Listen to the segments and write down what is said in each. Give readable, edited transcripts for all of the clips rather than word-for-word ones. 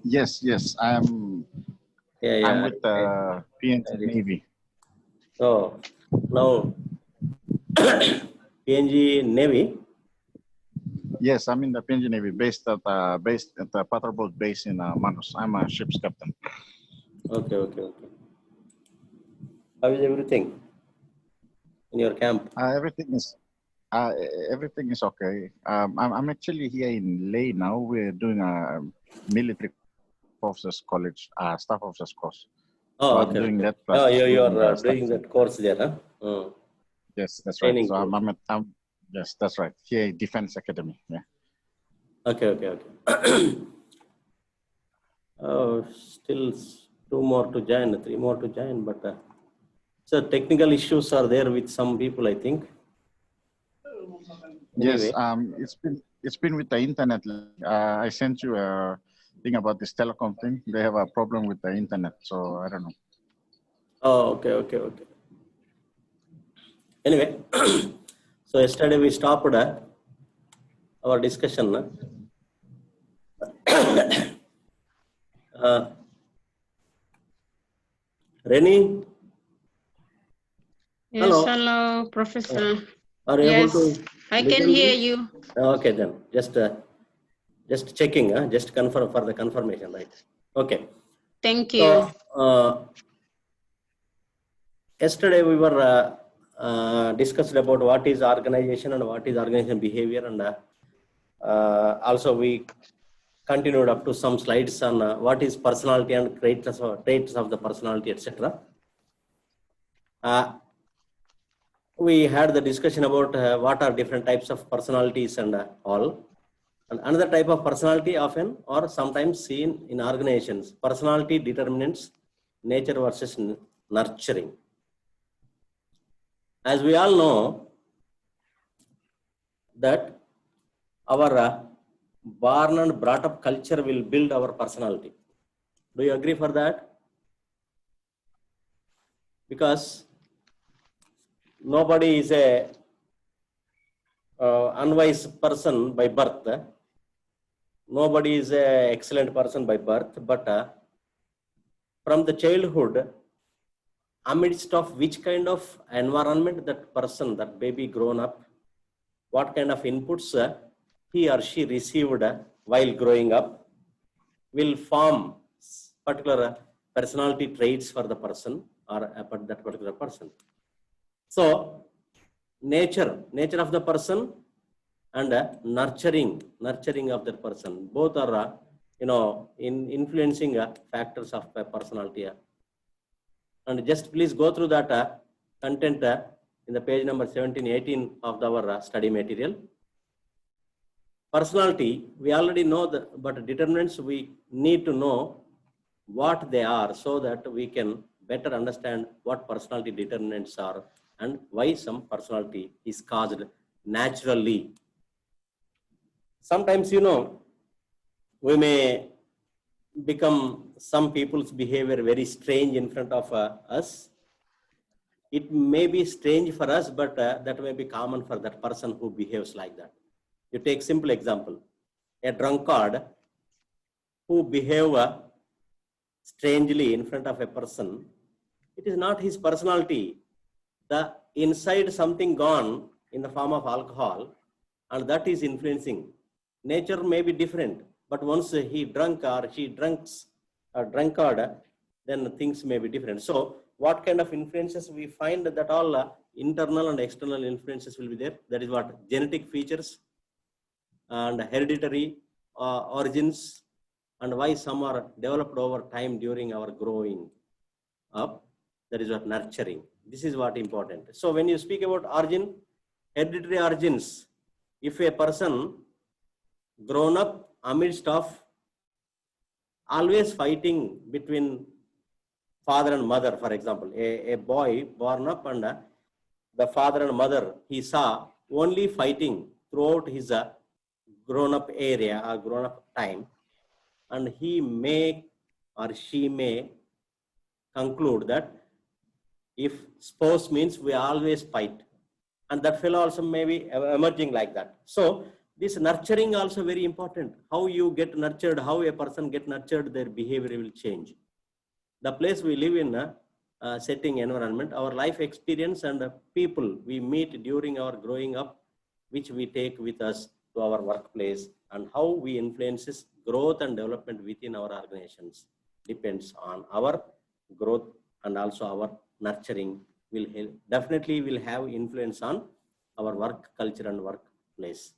Yes, yes. I'm Yeah. with PNG Navy. So now PNG Navy. Yes, I'm in the PNG Navy, based at the patrol boat base in Manus. I'm a ship's captain. Okay. How is everything in your camp? Everything is everything is okay. I'm actually here in Leh now. We're doing a military officers college, staff officers course. Oh, So I'm okay. doing that Oh, plus you doing are the doing studies. that course there, huh? Yes, that's right. Training So course. yes, that's right. Here at Defense Academy. Yeah. Okay. Oh, still 2 more to join, 3 more to join, but so technical issues are there with some people, I think. Yes. Anyway. It's been with the internet. I sent you a thing about this telecom thing. They have a problem with the internet, so I don't know. Oh, okay. Anyway, so yesterday we stopped our discussion. Rennie? Yes, hello, Professor. Are you able to I can hear you. Okay, then just checking, just confirm for the confirmation, right? Okay. Thank you. So, yesterday we were discussed about what is organization and what is organization behavior, and also we continued up to some slides on what is personality and traits of the personality, etc. We had the discussion about what are different types of personalities and all. And another type of personality often or sometimes seen in organizations, personality determinants nature versus nurturing. As we all know that our born and brought up culture will build our personality. Do you agree for that? Because nobody is a unwise person by birth. Nobody is a excellent person by birth, but from the childhood, amidst of which kind of environment that person, that baby grown up, what kind of inputs he or she received while growing up, will form particular personality traits for the person or that particular person. So nature of the person and nurturing of that person, both are in influencing factors of personality. And just please go through that content in the page number 17-18 of our study material. Personality, we already know that, but determinants, we need to know what they are so that we can better understand what personality determinants are and why some personality is caused naturally. Sometimes, we may become some people's behavior very strange in front of us. It may be strange for us, but that may be common for that person who behaves like that. You take simple example, a drunkard who behave strangely in front of a person. It is not his personality. The inside something gone in the form of alcohol, and that is influencing. Nature may be different, but once he drunk or she drunks or drunkard, then things may be different. So what kind of influences we find, that all internal and external influences will be there. That is what genetic features and hereditary origins, and why some are developed over time during our growing up. That is what nurturing. This is what important. So when you speak about origin, hereditary origins, if a person grown up amidst of always fighting between father and mother, for example, a boy born up and the father and mother, he saw only fighting throughout his grown up area or grown up time, and he may or she may conclude that if spouse means we always fight, and that fellow also may be emerging like that. So This nurturing also very important. How you get nurtured, how a person get nurtured, their behavior will change. The place we live in, setting environment, our life experience and people we meet during our growing up, which we take with us to our workplace, and how we influences growth and development within our organizations depends on our growth, and also our nurturing will definitely will have influence on our work culture and workplace.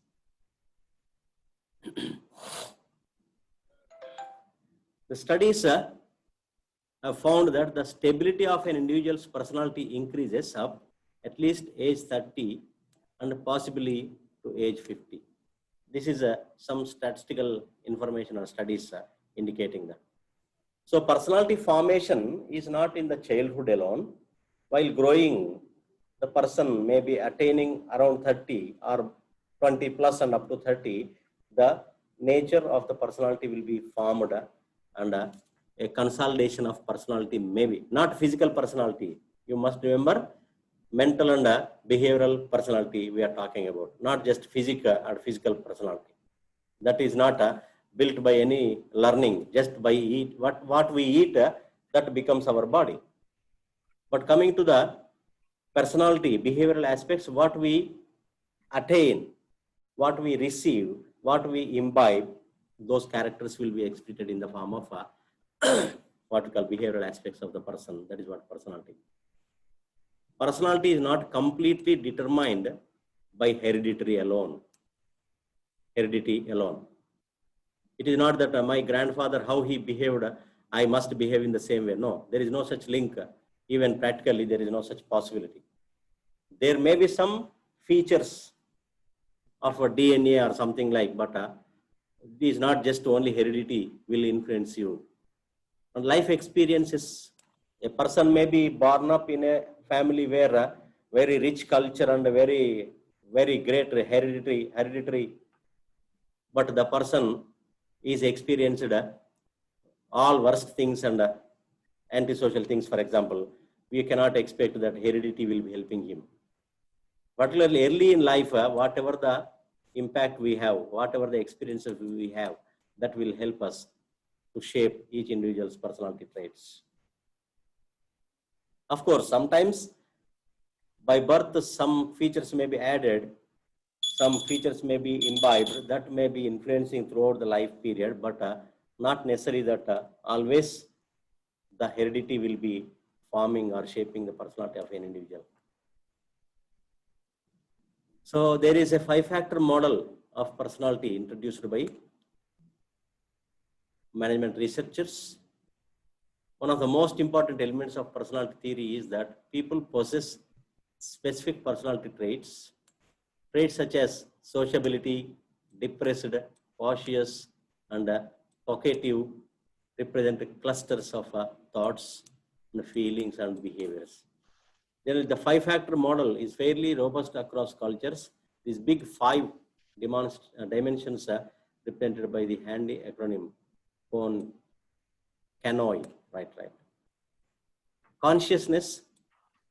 The studies have found that the stability of an individual's personality increases up at least age 30 and possibly to age 50. This is some statistical information or studies indicating that. So personality formation is not in the childhood alone. While growing, the person may be attaining around 30 or 20 plus and up to 30, the nature of the personality will be formed and a consolidation of personality, maybe not physical personality. You must remember mental and behavioral personality we are talking about, not just physical or physical personality. That is not built by any learning, just by eat what we eat, that becomes our body. But coming to the personality, behavioral aspects, what we attain, what we receive, what we imbibe, those characters will be exhibited in the form of what we call behavioral aspects of the person. That is what personality. Personality is not completely determined by heredity alone. It is not that my grandfather, how he behaved, I must behave in the same way. No, there is no such link. Even practically, there is no such possibility. There may be some features of a DNA or something like, but it is not just only heredity will influence you. And life experiences, a person may be born up in a family where very rich culture and very great hereditary, but the person is experienced all worst things and antisocial things. For example, we cannot expect that heredity will be helping him. Particularly early in life, whatever the impact we have, whatever the experiences we have, that will help us to shape each individual's personality traits. Of course, sometimes by birth, some features may be added, some features may be imbibed, that may be influencing throughout the life period, but not necessarily that always the heredity will be forming or shaping the personality of an individual. So there is a 5-factor model of personality introduced by management researchers. One of the most important elements of personality theory is that people possess specific personality traits such as sociability, depressed, cautious, and talkative represent clusters of thoughts and feelings and behaviors. Then the 5-factor model is fairly robust across cultures. These big 5 dimensions are represented by the handy acronym CANOI, right. Consciousness,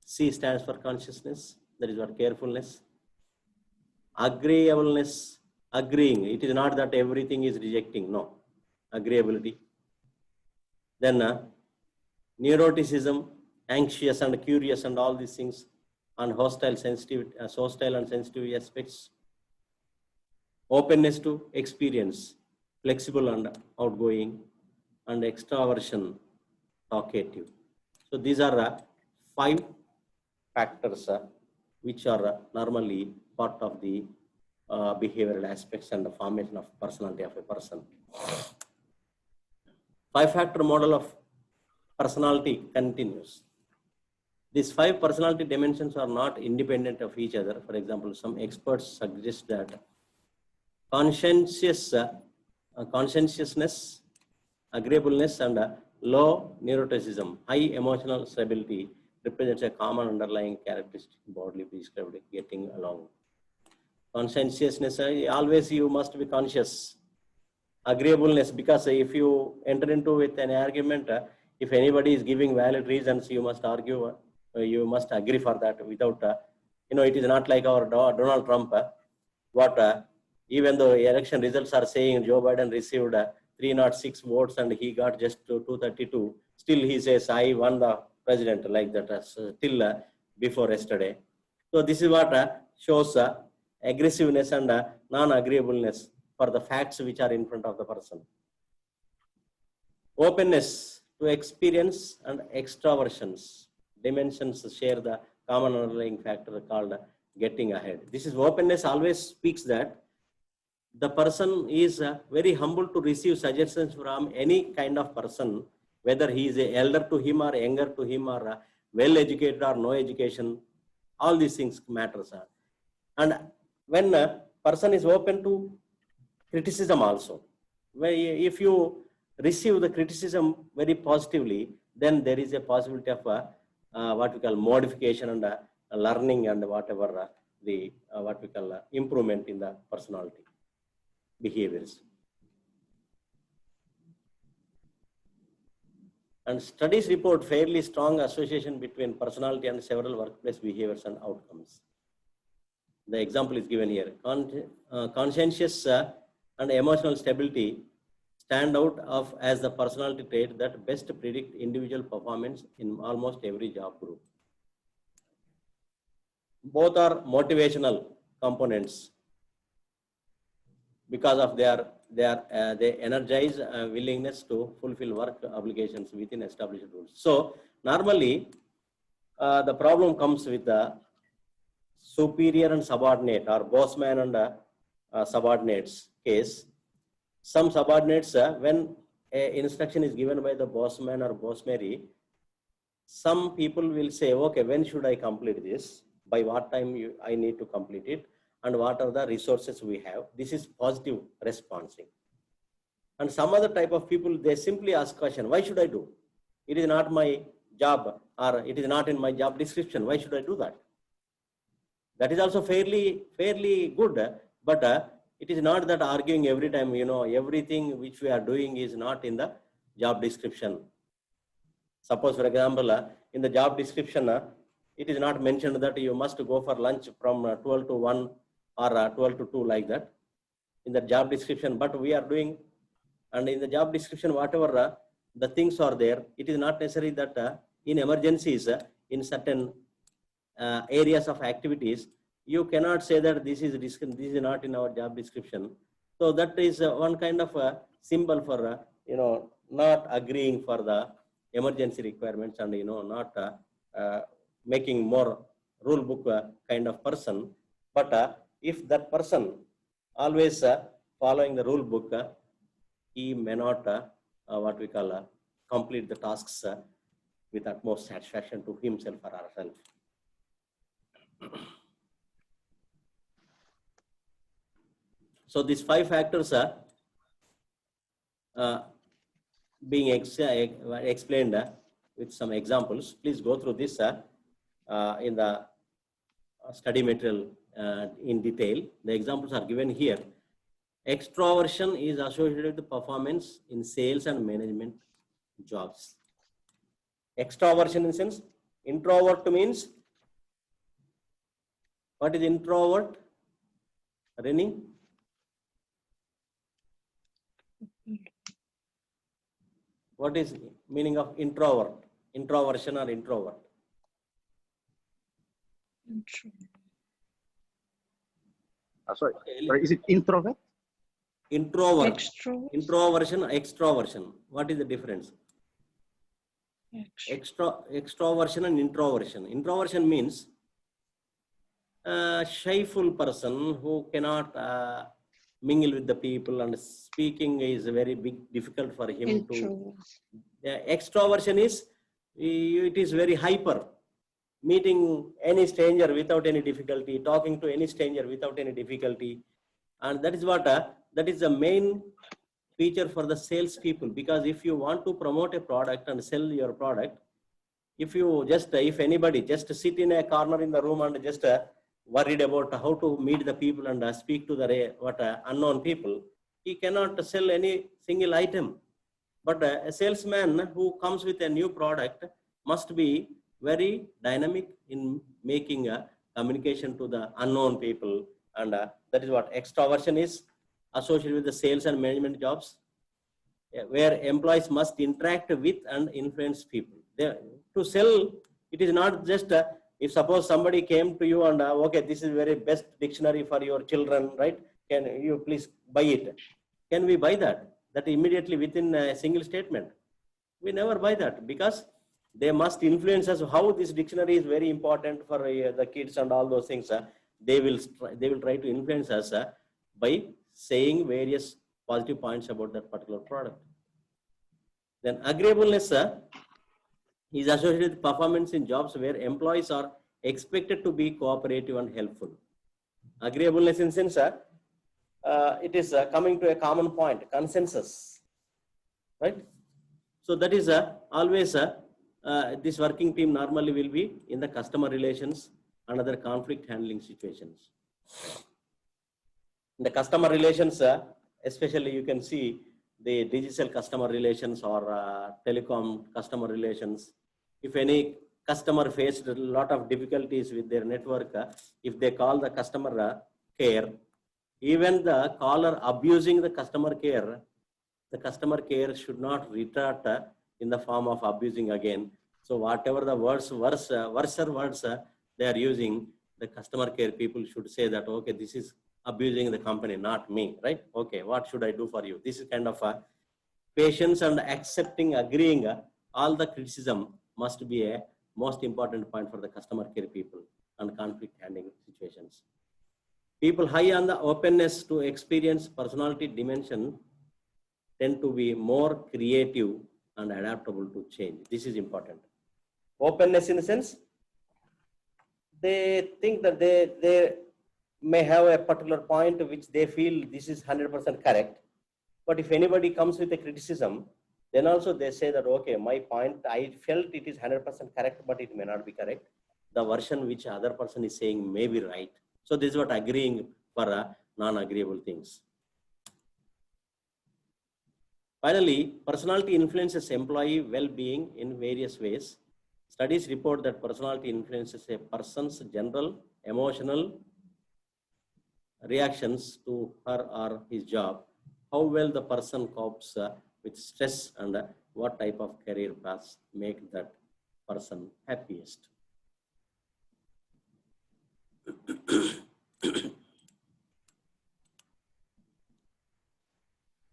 C stands for consciousness, that is what carefulness. Agreeableness, agreeing, it is not that everything is rejecting, no, agreeability. Then neuroticism, anxious and curious and all these things, and hostile and sensitive aspects. Openness to experience, flexible and outgoing, and extraversion, talkative. So these are 5 factors which are normally part of the behavioral aspects and the formation of personality of a person. 5-factor model of personality continues. These 5 personality dimensions are not independent of each other. For example, some experts suggest that conscientiousness, agreeableness, and low neuroticism, high emotional stability represents a common underlying characteristic broadly prescribed getting along. Conscientiousness, always you must be conscious. Agreeableness, because if you enter into with an argument, if anybody is giving valid reasons, you must argue, you must agree for that without, it is not like our Donald Trump, what Even though election results are saying Joe Biden received 306 votes and he got just 232, still he says, I won the president, like that, till before yesterday. So this is what shows aggressiveness and non-agreeableness for the facts which are in front of the person. Openness to experience and extraversions. Dimensions share the common underlying factor called getting ahead. This is openness always speaks that the person is very humble to receive suggestions from any kind of person, whether he is a elder to him or younger to him or well educated or no education. All these things matters. And when a person is open to criticism also, if you receive the criticism very positively, then there is a possibility of what we call modification and learning and whatever the what we call improvement in the personality behaviors. And studies report fairly strong association between personality and several workplace behaviors and outcomes. The example is given here. Conscientious and emotional stability stand out as the personality trait that best predict individual performance in almost every job group. Both are motivational components because of they energize willingness to fulfill work obligations within established rules. So normally the problem comes with the superior and subordinate or bossman and subordinates case. Some subordinates, when an instruction is given by the bossman or bossmary, some people will say, okay, when should I complete this? By what time I need to complete it? And what are the resources we have? This is positive responding. And some other type of people, they simply ask question, why should I do? It is not my job, or it is not in my job description. Why should I do that? That is also fairly good, but it is not that arguing every time, everything which we are doing is not in the job description. Suppose, for example, in the job description, it is not mentioned that you must go for lunch from 12 to 1 or 12 to 2 like that in the job description, but we are doing, and in the job description, whatever the things are there, it is not necessary that in emergencies, in certain areas of activities, you cannot say that this is not in our job description. So that is one kind of a symbol for not agreeing for the emergency requirements and not making more rule book kind of person. But if that person always following the rule book, he may not what we call complete the tasks with utmost satisfaction to himself or herself. So these 5 factors are being explained with some examples. Please go through this in the study material in detail. The examples are given here. Extroversion is associated with performance in sales and management jobs. Extroversion in the sense, introvert means, what is introvert? Rennie? What is meaning of introvert? Introversion or introvert? Sorry, is it introvert? Introvert. Extrovert. Introversion, extroversion. What is the difference? Extroversion and introversion. Introversion means a shyful person who cannot mingle with the people, and speaking is very difficult for him. Introvert. Extroversion is, it is very hyper, meeting any stranger without any difficulty, talking to any stranger without any difficulty. And that is what, that is the main feature for the sales people, because if you want to promote a product and sell your product, if you just, if anybody just sit in a corner in the room and just worried about how to meet the people and speak to the unknown people, he cannot sell any single item. But a salesman who comes with a new product must be very dynamic in making a communication to the unknown people, And that is what extraversion is associated with the sales and management jobs, where employees must interact with and influence people. To sell, it is not just if suppose somebody came to you and okay, this is very best dictionary for your children, right? Can you please buy it? Can we buy that? That immediately within a single statement? We never buy that, because they must influence us how this dictionary is very important for the kids and all those things. They will try to influence us by saying various positive points about that particular product. Then agreeableness is associated with performance in jobs where employees are expected to be cooperative and helpful. Agreeableness in sense, it is coming to a common point, consensus, right? So that is always this working team normally will be in the customer relations and other conflict handling situations. In the customer relations, especially you can see the digital customer relations or telecom customer relations. If any customer faced a lot of difficulties with their network, if they call the customer care, even the caller abusing the customer care should not retort in the form of abusing again. So whatever the worse words they are using, the customer care people should say that, okay, this is abusing the company, not me, right? Okay, what should I do for you? This is kind of a patience and accepting, agreeing. All the criticism must be a most important point for the customer care people and conflict handling situations. People high on the openness to experience personality dimension tend to be more creative and adaptable to change. This is important. Openness in the sense, they think that they may have a particular point which they feel this is 100% correct. But if anybody comes with a criticism, then also they say that, okay, my point, I felt it is 100% correct, but it may not be correct. The version which other person is saying may be right. So this is what agreeing for non-agreeable things. Finally, personality influences employee well-being in various ways. Studies report that personality influences a person's general emotional reactions to her or his job, how well the person copes with stress, and what type of career paths make that person happiest.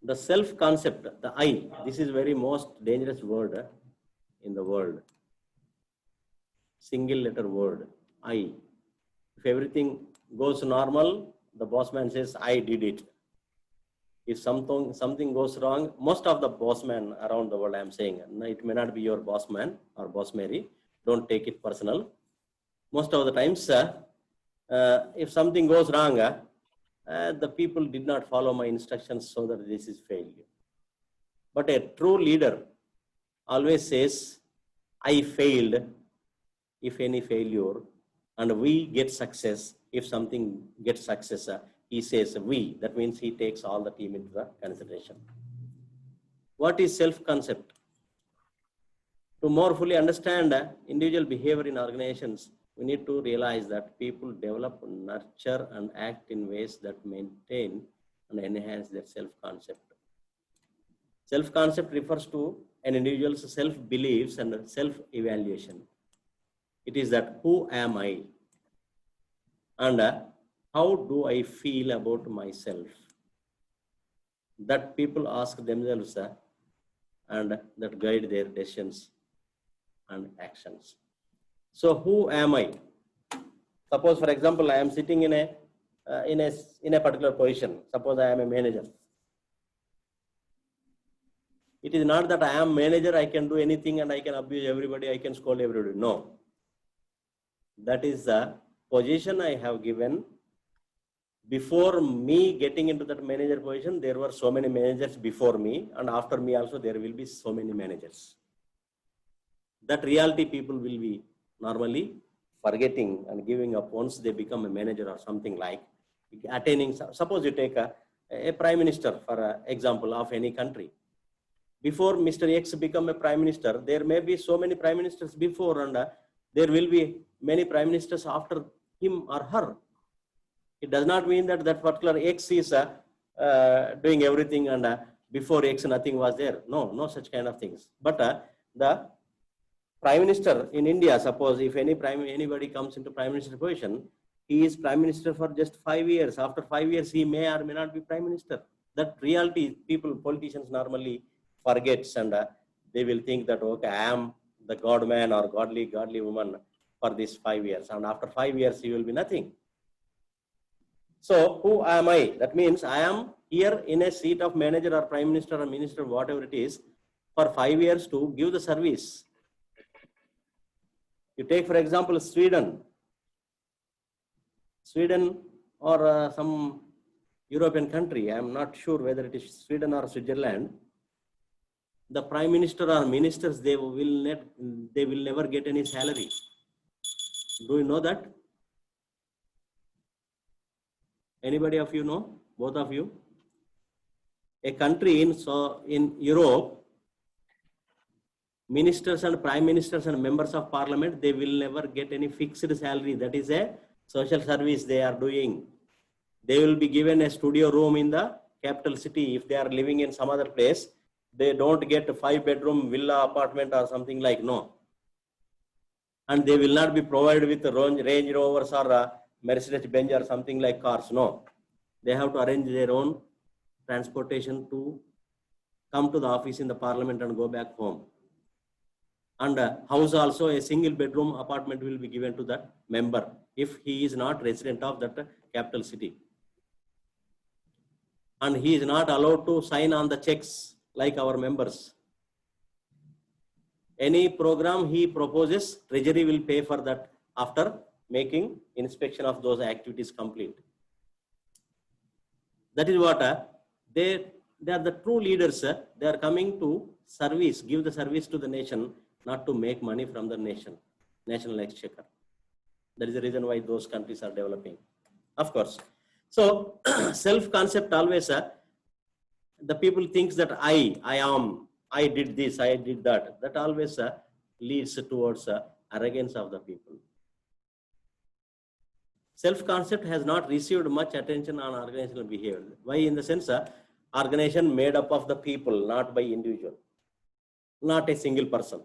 The self-concept, the I, this is very most dangerous word in the world. Single letter word, I. If everything goes normal, the boss man says, I did it. If something goes wrong, most of the boss men around the world, I'm saying, it may not be your boss man or boss Mary, don't take it personal. Most of the times, if something goes wrong, the people did not follow my instructions, so that this is failure. But a true leader always says, I failed, if any failure, and we get success, if something gets success, he says we, that means he takes all the team into the consideration. What is self-concept? To more fully understand individual behavior in organizations, we need to realize that people develop, nurture, and act in ways that maintain and enhance their self-concept. Self-concept refers to an individual's self-beliefs and self-evaluation. It is that who am I? And how do I feel about myself? That people ask themselves and that guide their decisions and actions. So who am I? Suppose, for example, I am sitting in a particular position. Suppose I am a manager. It is not that I am manager, I can do anything and I can abuse everybody, I can scold everybody. No. That is the position I have given. Before me getting into that manager position, there were so many managers before me, and after me also there will be so many managers. That reality people will be normally forgetting and giving up once they become a manager or something like attaining. Suppose you take a prime minister, for example, of any country. Before Mr. X become a prime minister, there may be so many prime ministers before, and there will be many prime ministers after him or her. It does not mean that that particular X is doing everything and before X nothing was there. No, no such kind of things. But the Prime Minister in India, suppose if anybody comes into Prime Minister position, he is Prime Minister for just 5 years. After 5 years, he may or may not be Prime Minister. That reality, politicians normally forgets, and they will think that, okay, I am the God man or godly woman for these 5 years. And after 5 years, he will be nothing. So who am I? That means I am here in a seat of manager or Prime Minister or Minister, whatever it is, for 5 years to give the service. You take, for example, Sweden or some European country. I am not sure whether it is Sweden or Switzerland. The Prime Minister or ministers, they will never get any salary. Do you know that? Anybody of you know? Both of you? A country in Europe, ministers and prime ministers and members of parliament, they will never get any fixed salary. That is a social service they are doing. They will be given a studio room in the capital city. If they are living in some other place, they don't get a 5-bedroom villa apartment or something like, no. And they will not be provided with Range Rovers or Mercedes-Benz or something like cars, no. They have to arrange their own transportation to come to the office in the parliament and go back home. And house also, a single bedroom apartment will be given to that member if he is not resident of that capital city. And he is not allowed to sign on the checks like our members. Any program he proposes, Treasury will pay for that after making inspection of those activities complete. That is what they are the true leaders. They are coming to service, give the service to the nation, not to make money from the national exchequer. That is the reason why those countries are developing, of course. So self-concept always, the people thinks that I did this, I did that. That always leads towards arrogance of the people. Self-concept has not received much attention on organizational behavior. Why? In the sense, organization made up of the people, not by individual, not a single person.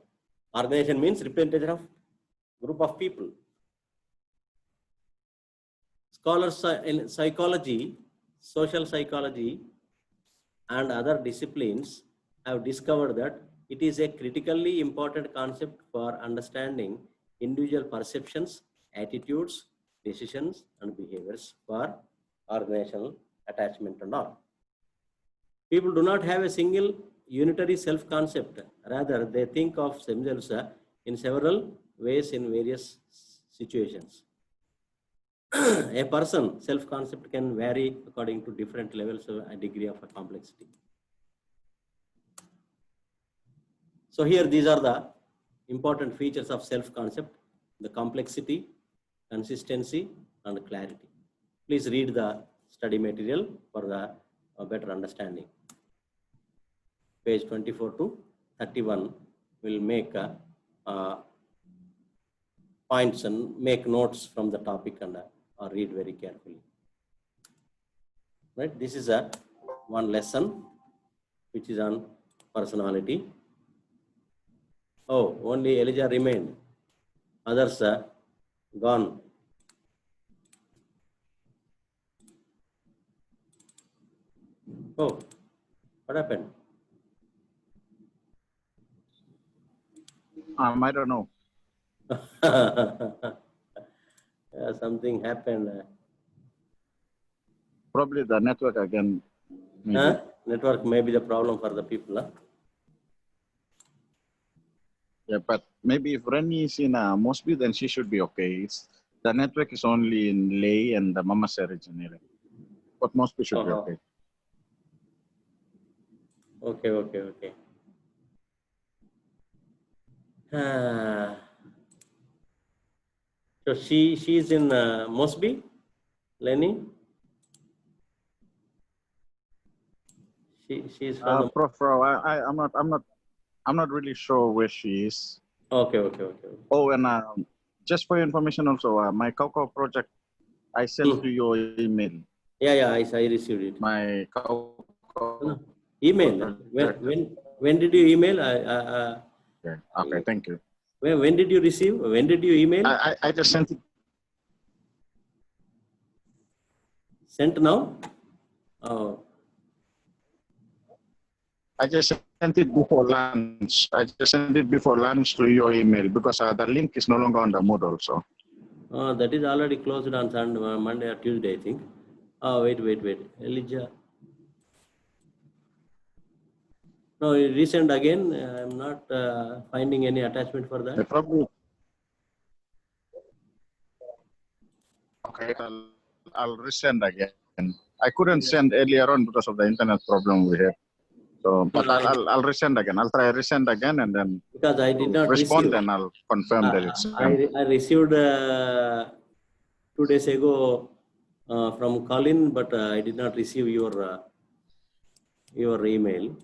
Organization means representation of group of people. Scholars in psychology, social psychology, and other disciplines have discovered that it is a critically important concept for understanding individual perceptions, attitudes, decisions, and behaviors for organizational attachment and all. People do not have a single unitary self-concept. Rather, they think of themselves in several ways in various situations. A person's self-concept can vary according to different levels of a degree of complexity. So here, these are the important features of self-concept: the complexity, consistency, and clarity. Please read the study material for the better understanding. Page 24 to 31 will make points and make notes from the topic and read very carefully. Right? This is one lesson which is on personality. Oh, only Elijah remained. Others gone. Oh, what happened? I don't know. Yeah, something happened. Probably the network again. Maybe. Network may be the problem for the people. Huh? Yeah, but maybe if Rennie is in Mosby, then she should be okay. The network is only in Ley and the Mama originally. But Mosby should be okay. Okay. So she's in Mosby, Lenny. She's from Prof. I'm not really sure where she is. Okay. Oh, and just for your information also, my Cocoa project I sent Hmm. to your email. Yeah, I received it. My No, email. When did you email? okay, thank you. When did you receive? When did you email? I just sent it. Sent now? Oh, I just sent it before lunch. I just sent it before lunch to your email because the link is no longer on the Moodle. So that is already closed on Sunday, Monday or Tuesday, I think. Oh, wait. Elijah. No, resend again. I'm not finding any attachment for that. probably okay. I'll resend again. I couldn't send earlier on because of the internet problem we had. So, but I'll resend again. I'll try resend again and then Because I did not respond receive. and I'll confirm that it's I received 2 days ago from Colin, but I did not receive your email.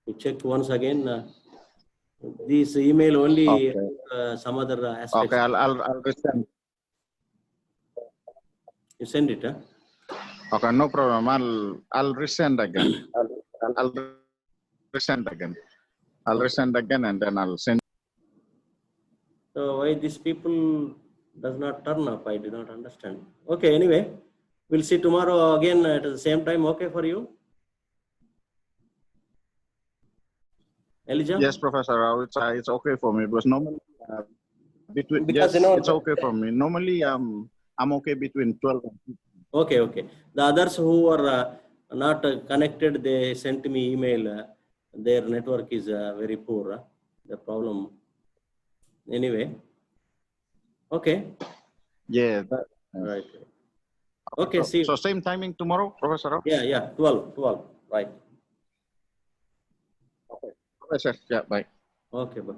You check once again. This email only okay. some other aspects. Okay, I'll resend. You send it, huh? Okay, no problem. I'll resend again. I'll resend again. I'll resend again and then I'll send. So why these people does not turn up? I do not understand. Okay, anyway, we'll see tomorrow again at the same time. Okay for you, Elijah? Yes, Professor Rao, it's okay for me because normally between Because yes, you know. it's okay for me. Normally I'm okay between 12 and 15. Okay. The others who are not connected, they sent me email. Their network is very poor. The problem. Anyway. Okay. Yeah. Right. Okay. See. So same timing tomorrow, Professor Rao? Yeah. 12. Right. Okay. Professor, yeah, bye. Okay. Bye.